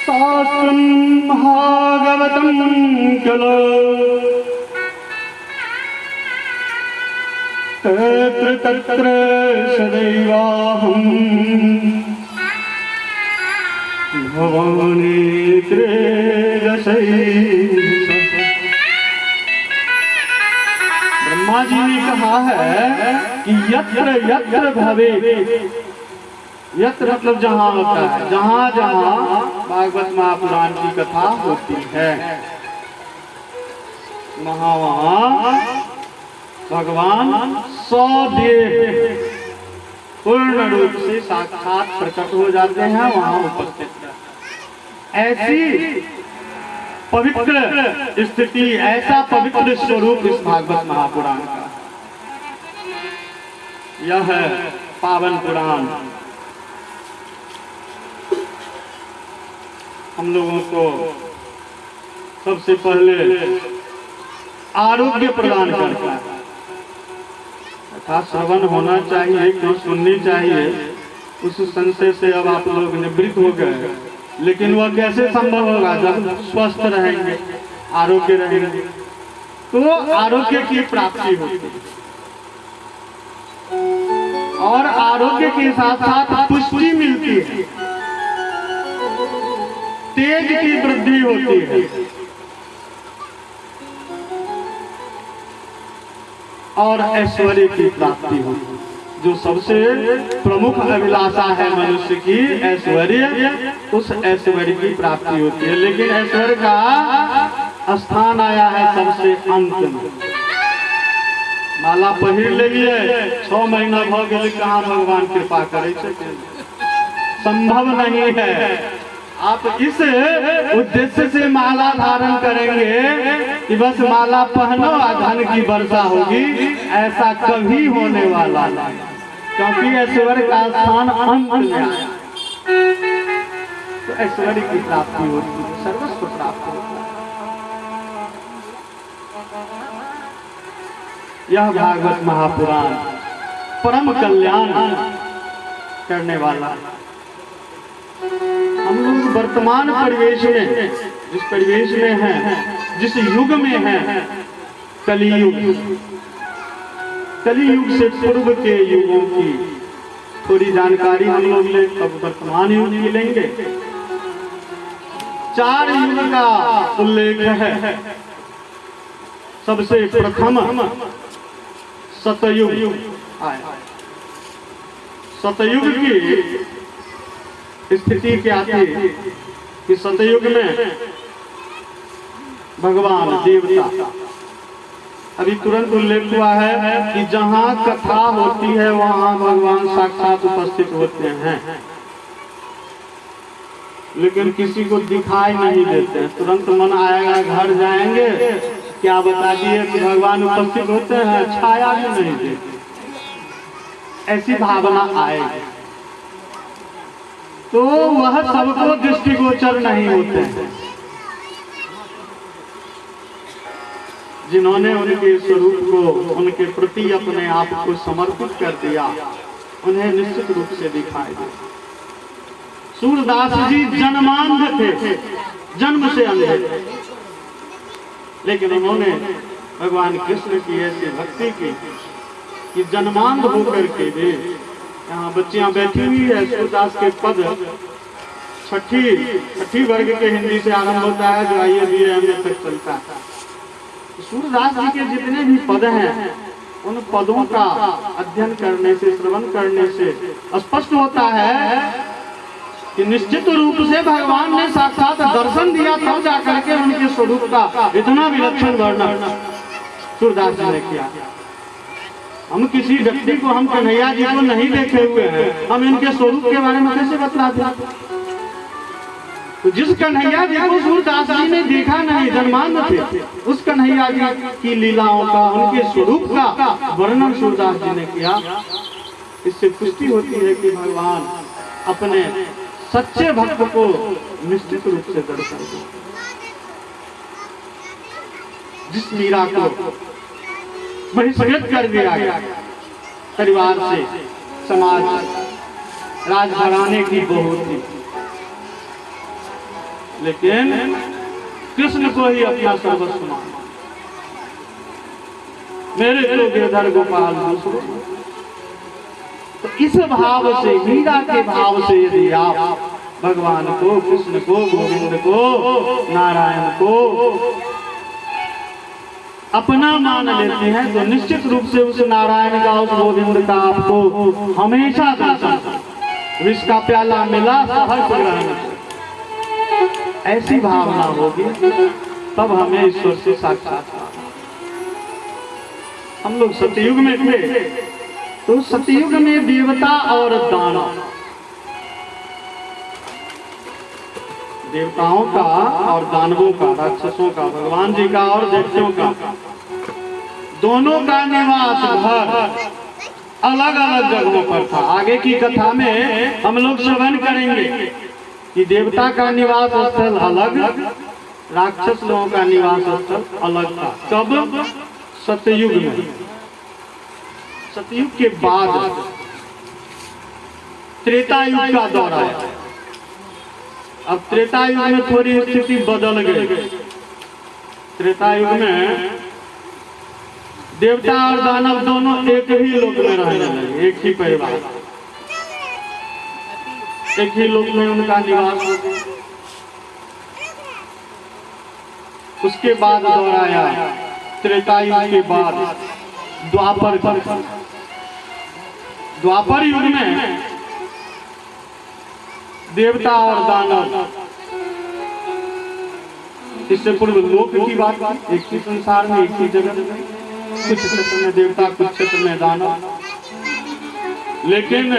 शास्त्रं भागवतं खलु तत्र तत्र सदैवाहं भवानी त्रयोदशै। ब्रह्मा जी ने कहा है कि यत्र यत्र भवे, यत्र मतलब जहाँ होता है, जहाँ जहाँ भागवत महापुराण की कथा होती है वहाँ वहाँ भगवान सदेव पूर्ण रूप से साक्षात प्रकट हो जाते हैं, वहाँ उपस्थित है। ऐसी पवित्र स्थिति, ऐसा पवित्र स्वरूप इस भागवत महापुराण का। यह है पावन पुराण। हम लोगों को सबसे पहले आरोग्य प्रदान करता है, अर्थात श्रवण होना चाहिए, क्यों सुननी चाहिए, उस संशय से अब आप लोग निवृत्त हो गए। लेकिन वह कैसे संभव होगा जब स्वस्थ रहेंगे, आरोग्य रहेंगे, तो आरोग्य की प्राप्ति होती है। और आरोग्य के साथ साथ पुष्टि मिलती है, तेज की वृद्धि होती है और ऐश्वर्य की प्राप्ति होती है। जो सबसे प्रमुख अभिलाषा है मनुष्य की, ऐश्वर्य, उस ऐश्वर्य की प्राप्ति होती है। लेकिन ऐश्वर्य का स्थान आया है सबसे अंत में। माला पहिर लेलिए, 6 महीना भ गए, कहाँ भगवान कृपा करे, संभव नहीं है। आप इस उद्देश्य से माला धारण करेंगे कि बस माला पहनो और धन की वर्षा होगी, ऐसा कभी होने वाला नहीं, क्योंकि ऐश्वर्य का स्थान अंत में आया। तो ऐश्वर्य की प्राप्ति होती है, सर्वस्व प्राप्त होता है। यह भागवत महापुराण परम कल्याण करने वाला है। हम लोग वर्तमान परिवेश में, जिस परिवेश में हैं, जिस युग में हैं, कलियुग, कलियुग से पूर्व के युगों की थोड़ी जानकारी हम लोग ले, तब वर्तमान युग की लेंगे। 4 युग का उल्लेख है। सबसे प्रथम सतयुग आया। सतयुग की स्थिति क्या थी कि सतयुग में भगवान देवता, अभी तुरंत उल्लेख हुआ है कि जहाँ कथा होती है वहाँ भगवान साक्षात उपस्थित होते हैं, लेकिन किसी को दिखाई नहीं देते हैं। तुरंत मन आएगा, घर जाएंगे, क्या बता दिए कि भगवान उपस्थित होते हैं, छाया भी नहीं देते, ऐसी भावना आएगी तो वह सबको दृष्टिगोचर नहीं होते हैं। जिन्होंने उनके स्वरूप को, उनके प्रति अपने आप को समर्पित कर दिया, उन्हें निश्चित रूप से दिखाई दे। सूरदास जी जन्मांध थे, जन्म से अंधे थे, लेकिन उन्होंने भगवान कृष्ण की ऐसी भक्ति की कि जन्मांध होकर के भी, यहाँ बच्चियां बैठी हुई है, सूरदास के पद छठी वर्ग के हिंदी से आरंभ होता है, जो आइए भी एमए तक चलता है। सूरदास जी के जितने भी पद हैं, उन पदों का अध्ययन करने से, श्रवण करने से स्पष्ट होता है कि निश्चित रूप से भगवान ने साक्षात दर्शन दिया, तब जाकर के उनके स्वरूप का इतना विलक्षण वर्णन सूरदास जी ने किया। हम किसी व्यक्ति को, हम कन्हैया जी को नहीं देखे हुए हैं, हम इनके स्वरूप के बारे में कैसे बतला दें? तो जिस कन्हैया जी को सूरदास जी ने देखा नहीं, जन्मांध थे, उस कन्हैया जी की लीलाओं का, उनके स्वरूप का वर्णन सूरदास जी ने किया। इससे पुष्टि होती है कि भगवान अपने सच्चे भक्त को निश्चित रूप से दर्शन देते। जिस मीरा को बहिष्कृत कर दिया गया परिवार से, समाज, राजघराने की बहू थी, लेकिन कृष्ण को ही अपना सर्वस्व माना। मेरे तो गिरधर गोपाल दूसरो। तो इस भाव से, मीरा के भाव से यदि आप भगवान को, कृष्ण को, गोविंद को, नारायण को अपना मान लेते हैं तो निश्चित रूप से उस नारायण का, उस गोविंद का आपको हमेशा दर्शन, विष का प्याला मिला हर्ष ग्रहण, ऐसी भावना होगी तब हमें ईश्वर से साक्षात्कार। हम लोग सतयुग में थे, तो सतयुग में देवता और दानव, देवताओं का और दानवों का, राक्षसों का, भगवान जी का और दैत्यों का, दोनों का निवास घर अलग अलग जगहों पर था। आगे की कथा में हम लोग श्रवण करेंगे कि देवता का निवास स्थल अलग, राक्षस लोगों का निवास स्थल अलग था। कब? सतयुग में। सतयुग के बाद त्रेता युग का दौर आया। अब त्रेता युग में थोड़ी स्थिति बदल गई। त्रेता युग में देवता और दानव दोनों एक ही लोक में रहने लगे, एक ही परिवार, एक ही लोक में उनका निवास हो गया। उसके बाद दौर आया त्रेता युग के बाद द्वापर युग। द्वापर युग में देवता और दानव, इससे पूर्व लोक की बात, एक ही संसार में, एक ही जगत में, कुछ क्षेत्र में देवता, कुछ क्षेत्र में दानव। लेकिन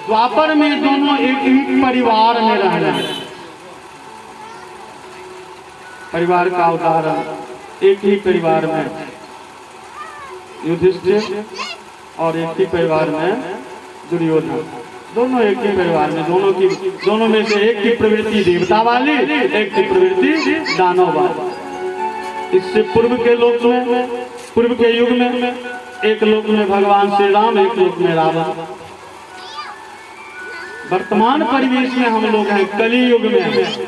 द्वापर में दोनों एक ही परिवार में रह रहे हैं। परिवार का उदाहरण, एक ही परिवार में युधिष्ठिर और एक ही परिवार में दुर्योधन, दोनों एक ही परिवार में, दोनों में से एक की प्रवृत्ति देवता वाली, एक की प्रवृत्ति दानव वाली। इससे पूर्व के लोक में, पूर्व के युग में एक लोक में भगवान श्री राम, एक लोक में रावण। वर्तमान परिवेश में हम लोग हैं, कली युग में।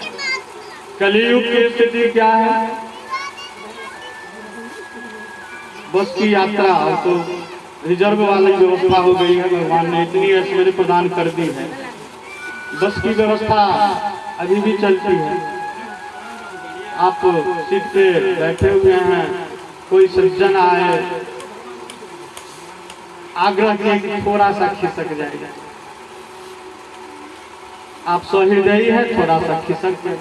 कली युग की स्थिति क्या है? बस की यात्रा तो रिजर्व वाली व्यवस्था हो गई है, भगवान ने इतनी ऐश्वर्य प्रदान कर दी है। बस की व्यवस्था अभी भी चलती है। आप सीट पे बैठे हुए हैं, कोई सज्जन आए, आग्रह किए कि थोड़ा सा खिसक जाएगा, आप सहृदयी है, थोड़ा सा खिसक गए।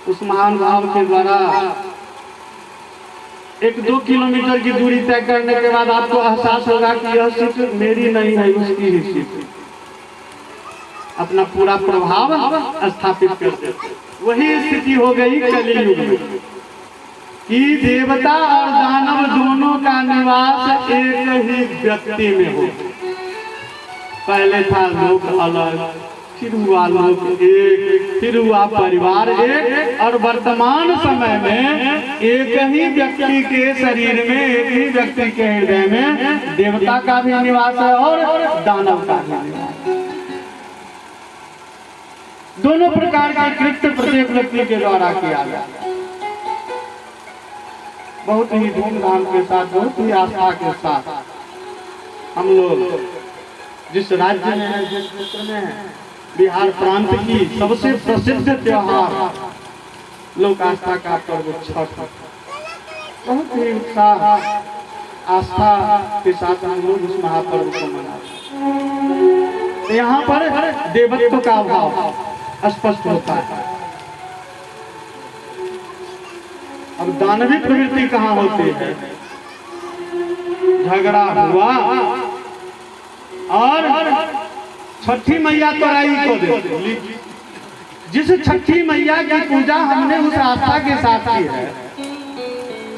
उस महान भाव के द्वारा 1-2 किलोमीटर की दूरी तय करने के बाद आपको एहसास होगा कि यह सीट मेरी नहीं है, उसकी ही सीट। अपना पूरा प्रभाव स्थापित कर देते। वही स्थिति हो गई कलियुग में कि देवता और दानव दोनों का निवास एक ही व्यक्ति में हो। पहले था लोक अलग, फिर हुआ लोक एक, फिर हुआ परिवार एक, और वर्तमान समय में एक ही व्यक्ति के शरीर में, एक ही व्यक्ति के हृदय में देवता का भी निवास है और दानव का भी निवास है। दोनों प्रकार के कृत्य प्रत्येक व्यक्ति के द्वारा किया जाता है। बहुत ही धूमधाम के साथ, बहुत ही आस्था के साथ हम लोग जिस राज्य में है, जिस क्षेत्र में है, बिहार प्रांत की सबसे प्रसिद्ध त्योहार लोक आस्था का पर्व छठ, बहुत ही उत्साह आस्था के साथ हम लोग उस महापर्व को मनाते हैं। यहाँ पर देवत्व का भाव स्पष्ट होता है। अब दानवी प्रवृत्ति कहाँ होती है? झगड़ा हुआ और छठी मैया तोराई को देते। जिस छठी मैया की पूजा हमने उस आस्था के साथ की है,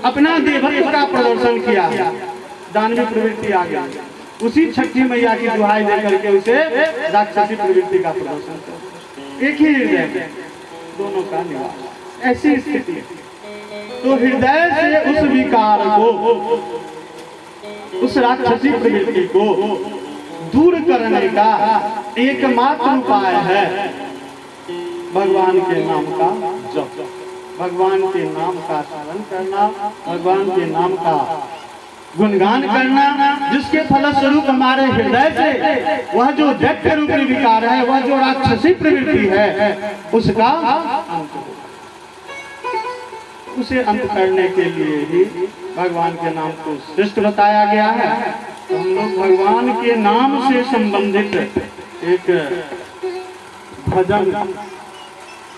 अपना देवत्व का प्रदर्शन किया है, दानवी प्रवृत्ति आ गई। उसी छठी मैया की दुहाई देकर के उसे राक्षसी प्रवृत्ति का प्रदर्शन कर, एक ही हृदय में दोनों का निवास। ऐसी स्थिति तो हृदय से उस विकार को, उस राक्षसी प्रवृत्ति को दूर करने का एकमात्र उपाय है भगवान के नाम का जप, भगवान के नाम का स्मरण करना, भगवान के नाम का गुणगान करना, जिसके फलस्वरूप हमारे हृदय से वह जो दैत्य रूपी विकार है, वह जो राक्षसी प्रवृत्ति है, उसका अंत हो। उसे अंत करने के लिए ही भगवान के नाम को श्रेष्ठ बताया गया है। तो हम लोग भगवान के नाम से संबंधित एक भजन